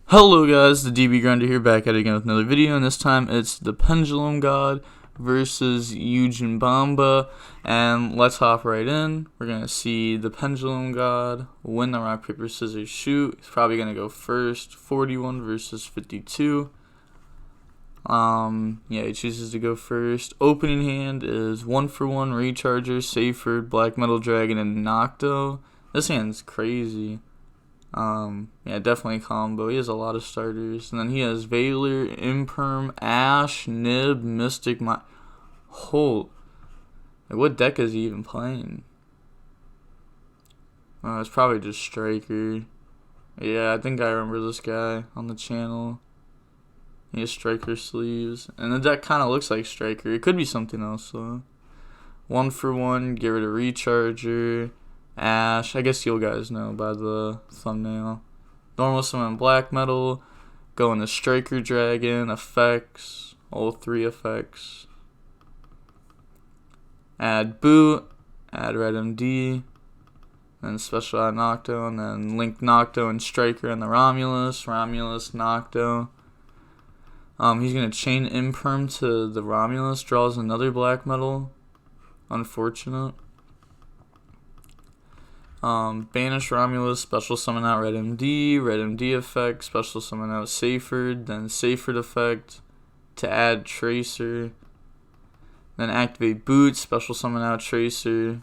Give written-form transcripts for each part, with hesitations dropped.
Hello guys, the DB Grinder here, back at it again with another video, and this time it's the Pendulum God versus Eugen Bamba, and let's hop right in. We're going to see the Pendulum God win the rock, paper, scissors, shoot. He's probably going to go first, 41 versus 52. Yeah, he chooses to go first. Opening hand is 1-for-1, Recharger, Saferd, Black Metal Dragon, and Nocto. This hand's crazy. Yeah, definitely combo. He has a lot of starters. And then he has Valor, Imperm, Ash, Nib, Mystic, Holt. Like, what deck is he even playing? It's probably just Striker. Yeah, I think I remember this guy on the channel. He has Striker sleeves. And the deck kind of looks like Striker. It could be something else, though. 1-for-1, get rid of Recharger. Ash, I guess you guys know by the thumbnail. Normal summon Black Metal, go into Striker Dragon, effects, all 3 effects. Add Boot, add Red MD, then special add Nocto, and then link Nocto and Striker and the Romulus, Nocto. He's going to chain Imperm to the Romulus, draws another Black Metal. Unfortunate. Banish Romulus, special summon out Red MD effect, special summon out Saferd, then Saferd effect to add Tracer, then activate Boot, special summon out Tracer,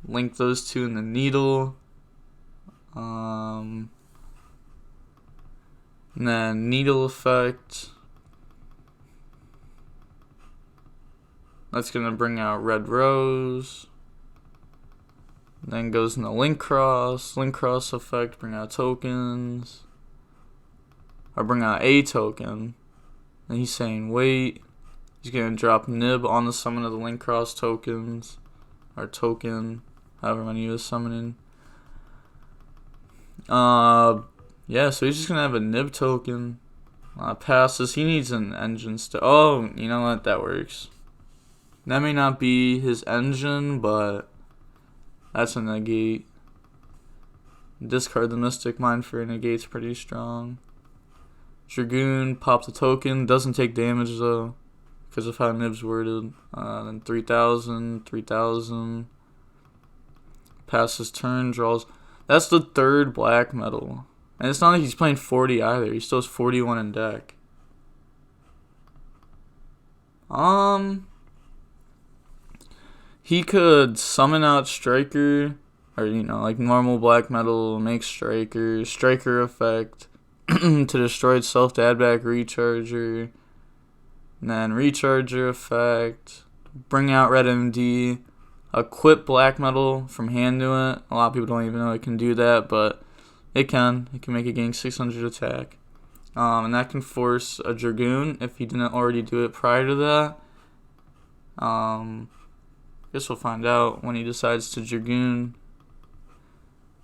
link those 2 in the Needle, and then Needle effect, that's going to bring out Red Rose. Then goes into Link Cross effect, bring out tokens. Or bring out a token. And he's saying wait. He's going to drop Nib on the summon of the Link Cross tokens. Or token, however many he was summoning. Yeah, so he's just going to have a Nib token. Passes. He needs an engine Oh, you know what? That works. That may not be his engine, but that's a negate. Discard the Mystic Mind for a negate's pretty strong. Dragoon, pop the token. Doesn't take damage though, because of how Nib's worded. Then 3,000. Passes turn, draws. That's the 3rd Black Metal. And it's not like he's playing 40 either. He still has 41 in deck. He could summon out Striker, or like normal Black Metal, make Striker effect to destroy itself to add back Recharger, and then Recharger effect, bring out Red MD, equip Black Metal from hand to it. A lot of people don't even know it can do that, but it can. It can make it gain 600 attack, and that can force a Dragoon if he didn't already do it prior to that. Guess we'll find out when he decides to Dragoon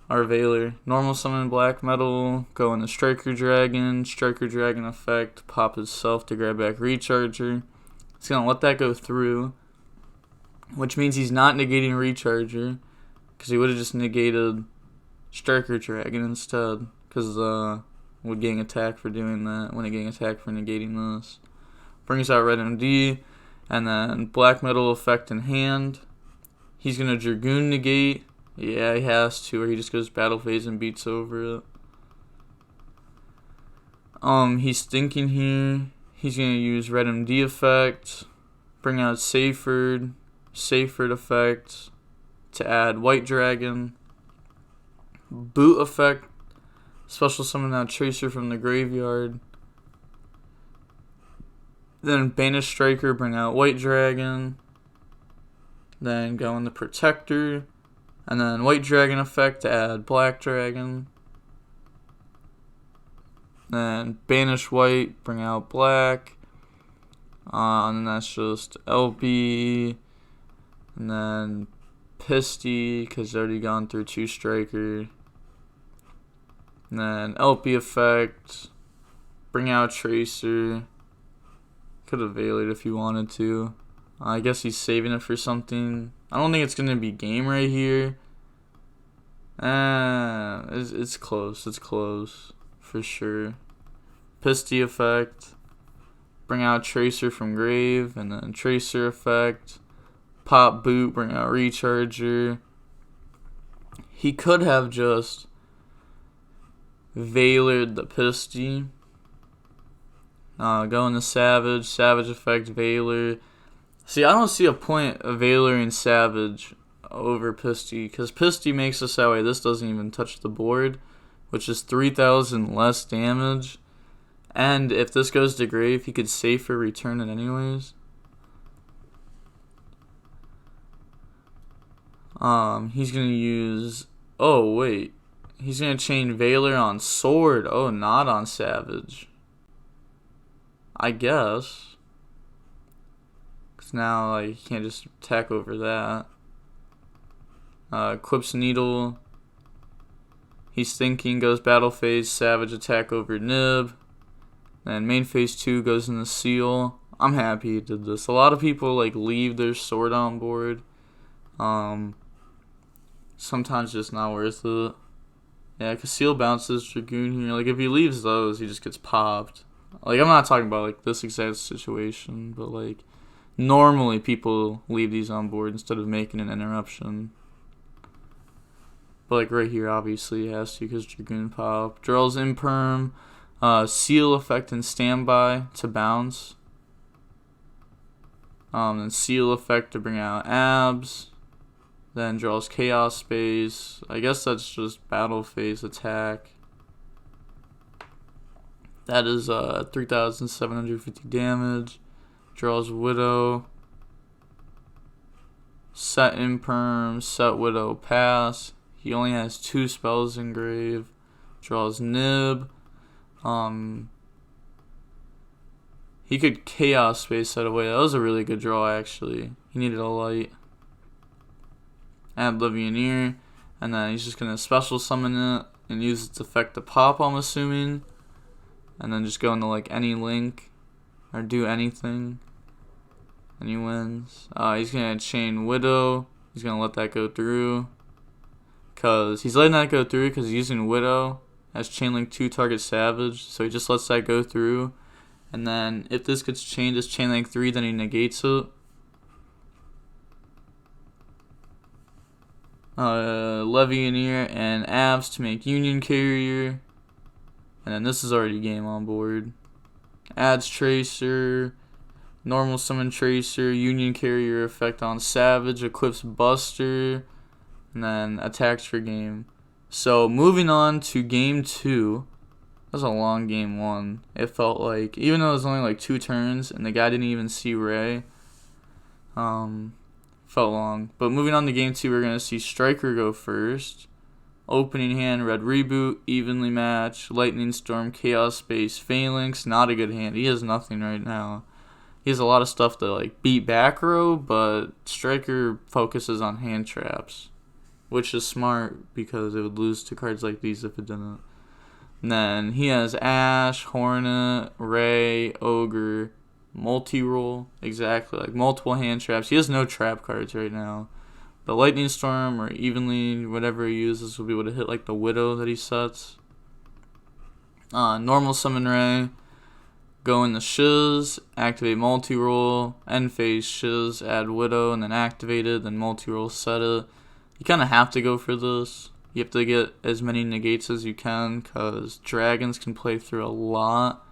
or Valor. Normal summon Black Metal, go into Striker Dragon effect, pop itself to grab back Recharger. He's going to let that go through, which means he's not negating Recharger, because he would have just negated Striker Dragon instead, because would gain attack for doing that, when it gain attack for negating this. Brings out Red MD. And then Black Metal effect in hand. He's going to Dragoon negate. Yeah, he has to, or he just goes battle phase and beats over it. He's thinking here. He's going to use Red MD effect. Bring out Saferd effect to add White Dragon. Boot effect. Special summon out Tracer from the graveyard. Then banish Striker, bring out White Dragon. Then go in the Protector. And then White Dragon effect to add Black Dragon. Then banish White, bring out Black. And then that's just LP. And then Pisty, because it's already gone through 2 Striker. And then LP effect. Bring out Tracer. Could have Veilered if you wanted to. I guess he's saving it for something. I don't think it's going to be game right here. It's close. It's close. for sure. Pisty effect. Bring out Tracer from grave, and then Tracer effect. Pop boot, bring out Recharger. He could have just Veilered the Pisty. Going to Savage. Savage effect, Veiler. See, I don't see a point of Veiler Savage over Pisty, because Pisty makes us that way. This doesn't even touch the board, which is 3,000 less damage. And if this goes to grave, he could safer return it anyways. He's gonna use. Oh wait, he's gonna chain Veiler on Sword. Oh, not on Savage. I guess. Cause now like he can't just attack over that. Equips Needle. He's thinking, goes battle phase, Savage attack over Nib. Then main phase 2 goes in the Seal. I'm happy he did this. A lot of people like leave their Sword on board. Sometimes just not worth it. Yeah, because Seal bounces Dragoon here. Like if he leaves those, he just gets popped. Like I'm not talking about like this exact situation, but like normally people leave these on board instead of making an interruption. But like right here, obviously he has to because Dragoon pop. Draws Imperm. Seal effect and standby to bounce. Then Seal effect to bring out Abs. Then draws Chaos Space. I guess that's just battle phase attack. That is 3,750 damage. Draws Widow. Set Imperm. Set Widow pass. He only has 2 spells in grave. Draws Nib. He could Chaos Space that away. That was a really good draw, actually. He needed a light. Add Levianeer. And then he's just going to special summon it and use its effect to pop, I'm assuming. And then just go into like any link or do anything. And he wins. He's going to chain Widow. He's going to let that go through. Because he's letting that go through because he's using Widow as chain link 2 target Savage, so he just lets that go through, and then if this gets chained as chain link 3, then he negates it. Levianeer and Abs to make Union Carrier, and then this is already game on board. Adds Tracer, normal summon Tracer, Union Carrier effect on Savage, equips Buster, and then attacks for game. So moving on to game 2, that was a long game 1. It felt like, even though it was only like 2 turns and the guy didn't even see Ray, felt long. But moving on to game 2, we're gonna see Striker go first. Opening hand, Red Reboot, evenly match, Lightning Storm, Chaos Space, Phalanx. Not a good hand. He has nothing right now. He has a lot of stuff to like beat back row, but Striker focuses on hand traps, which is smart because it would lose to cards like these if it didn't. And then he has Ash, Hornet, Ray, Ogre, multi-roll, exactly, like multiple hand traps. He has no trap cards right now. The Lightning Storm or evenly, whatever he uses, will be able to hit like the Widow that he sets. Normal summon Ray, go in the Shiz, activate multi-roll, end phase Shiz, add Widow, and then activate it, then multi-roll set it. You kind of have to go for this. You have to get as many negates as you can because dragons can play through a lot.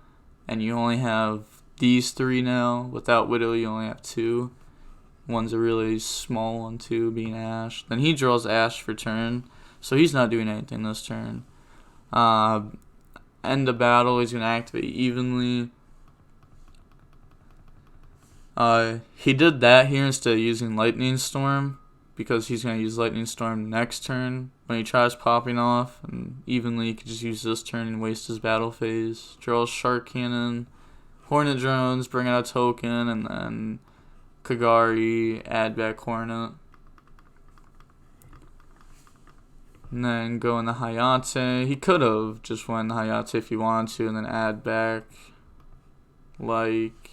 And you only have these 3 now. Without Widow, you only have 2. One's a really small one, too, being Ash. Then he draws Ash for turn. So he's not doing anything this turn. End of battle, he's going to activate evenly. He did that here instead of using Lightning Storm, because he's going to use Lightning Storm next turn when he tries popping off, and evenly he could just use this turn and waste his battle phase. Draws Shark Cannon, Hornet Drones, bring out a token, and then Kagari, add back Hornet. And then go in the Hayate. He could have just went in the Hayate if he wanted to, and then add back like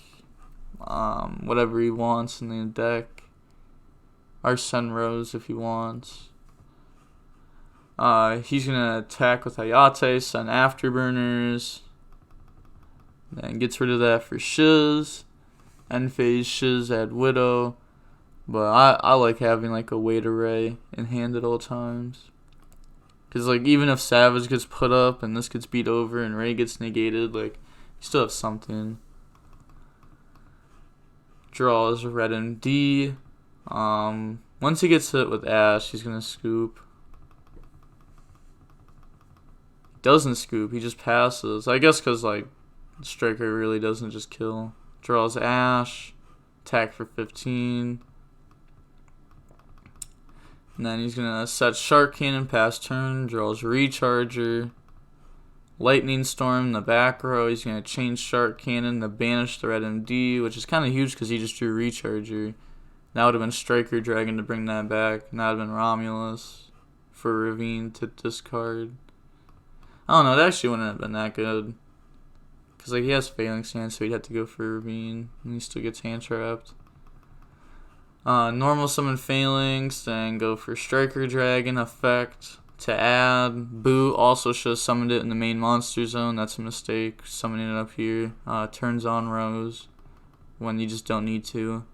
whatever he wants in the deck. Our Sun Rose if he wants. He's gonna attack with Hayate, send afterburners. Then gets rid of that for Shiz. End phase Shiz, add Widow. But I like having like a weight array in hand at all times. Because like even if Savage gets put up and this gets beat over and Ray gets negated, like you still have something. Draws Red MD. Once he gets hit with Ash, he's gonna scoop. Doesn't scoop, he just passes. I guess because like Striker really doesn't just kill. Draws Ash, attack for 15. And then he's gonna set Shark Cannon past turn. Draws Recharger. Lightning Storm in the back row. He's gonna change Shark Cannon to banish the Red MD, which is kind of huge because he just drew Recharger. That would have been Striker Dragon to bring that back. And that would have been Romulus for Ravine to discard. I don't know, it actually wouldn't have been that good. Because like he has Phalanx hand, so he'd have to go for Ravine. And he still gets hand trapped. Normal summon Phalanx, then go for Striker Dragon effect to add. Boot also should have summoned it in the main monster zone. That's a mistake, summoning it up here. Turns on Rose when you just don't need to.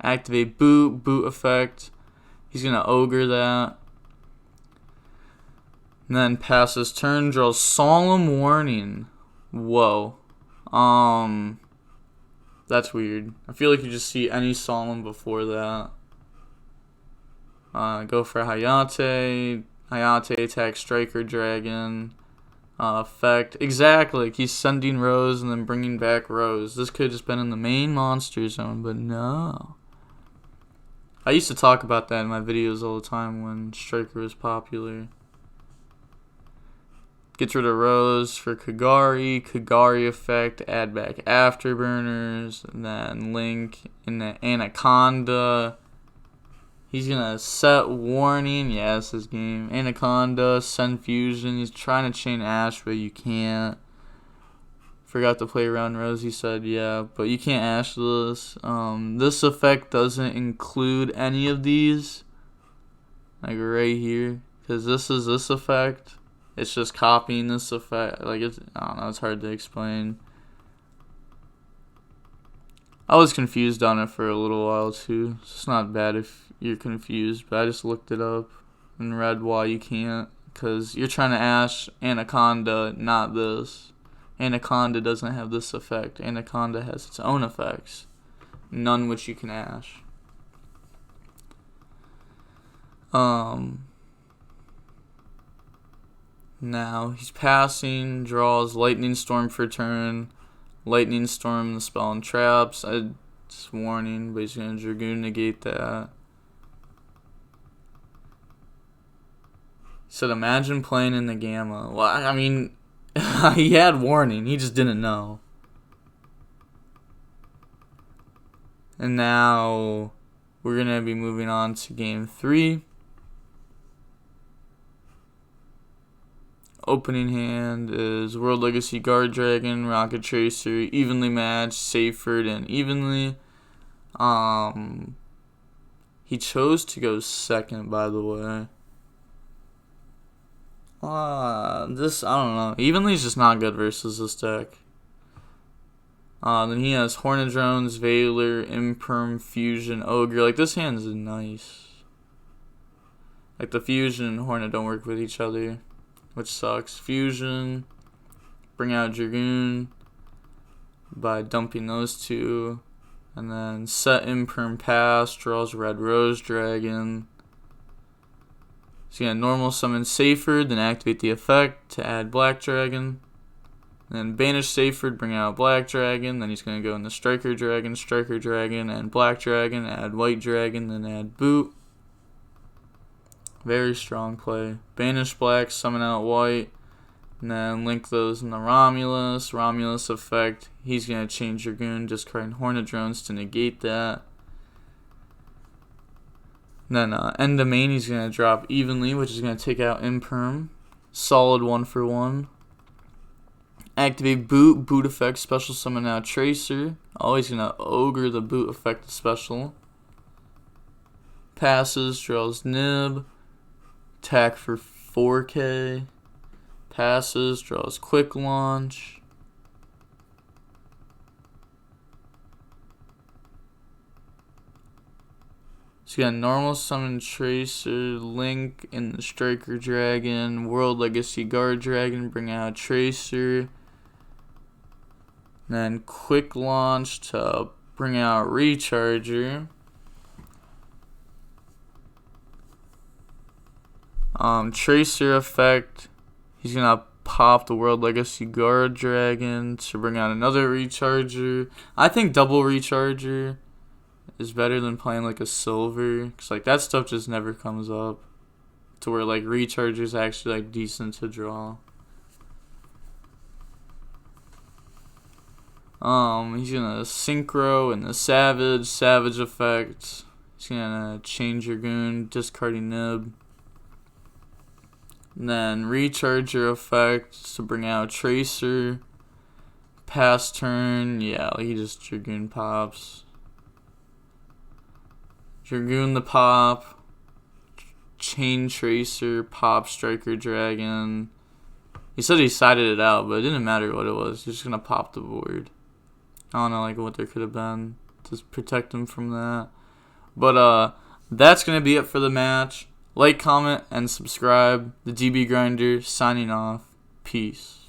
Activate Boot, Boot effect. He's going to Ogre that. And then passes turn, draws Solemn Warning. Whoa. That's weird. I feel like you just see any Solemn before that. Go for Hayate. Hayate attacks Striker Dragon. Effect. Exactly. Like he's sending Rose and then bringing back Rose. This could have just been in the main monster zone, but no. I used to talk about that in my videos all the time when Striker was popular. Gets rid of Rose for Kagari. Kagari effect, add back Afterburners. And then Link in the Anaconda. He's going to set Warning. Yeah, that's his game. Anaconda, send Fusion. He's trying to chain Ash, but you can't. Forgot to play around Rose, he said, yeah. But you can't Ash this. This effect doesn't include any of these. Like right here. Because this is this effect. It's just copying this effect. Like it's, I don't know, it's hard to explain. I was confused on it for a little while too. It's not bad if you're confused, but I just looked it up and read why you can't. Because you're trying to Ash Anaconda, not this. Anaconda doesn't have this effect. Anaconda has its own effects, none which you can Ash. Now he's passing, draws Lightning Storm for turn. Lightning Storm the spell and traps. Just warning, but he's gonna Dragoon negate that. He said, imagine playing in the Gamma. Well, I mean, he had warning, he just didn't know. And now we're gonna be moving on to game 3. Opening hand is World Legacy Guard Dragon, Rocket Tracer, Evenly Matched, Seyfried, and Evenly. He chose to go second, by the way. This, I don't know. Evenly's just not good versus this deck. Then he has Hornet Drones, Veiler, Imperm, Fusion, Ogre. Like, this hand is nice. Like, the Fusion and Hornet don't work with each other, which sucks. Fusion, bring out Dragoon by dumping those two. And then set Imperm Pass, draws Red Rose Dragon. So yeah, normal summon Seyfried, then activate the effect to add Black Dragon. Then banish Seyfried, bring out Black Dragon. Then he's going to go in the Striker Dragon, and Black Dragon, add White Dragon, then add Boot. Very strong play. Banish Black, summon out White, and then link those in the Romulus. Romulus effect. He's going to change Dragoon, discarding Hornet Drones to negate that. And then end of main, he's going to drop Evenly, which is going to take out Imperm. Solid 1-for-1. Activate Boot. Boot effect, special summon out Tracer. Always going to Ogre the Boot effect special. Passes, draws Nib. Attack for 4K. Passes, draws quick launch. So you got normal summon Tracer, Link in the Striker Dragon, World Legacy Guard Dragon, bring out Tracer. Then quick launch to bring out Recharger. Tracer effect. He's gonna pop the World Legacy Guard Dragon to bring out another Recharger. I think double Recharger is better than playing like a silver, because like that stuff just never comes up to where like Recharger is actually like decent to draw. He's gonna synchro and the savage effect. He's gonna change your goon, discarding nib. And then Recharger effect to bring out Tracer. Pass turn, yeah, he just Dragoon pops. Dragoon the pop. Chain Tracer, pop Striker Dragon. He said he sided it out, but it didn't matter what it was. He's just gonna pop the board. I don't know like what there could have been to protect him from that. But that's gonna be it for the match. Like, comment, and subscribe. The DB Grinder signing off. Peace.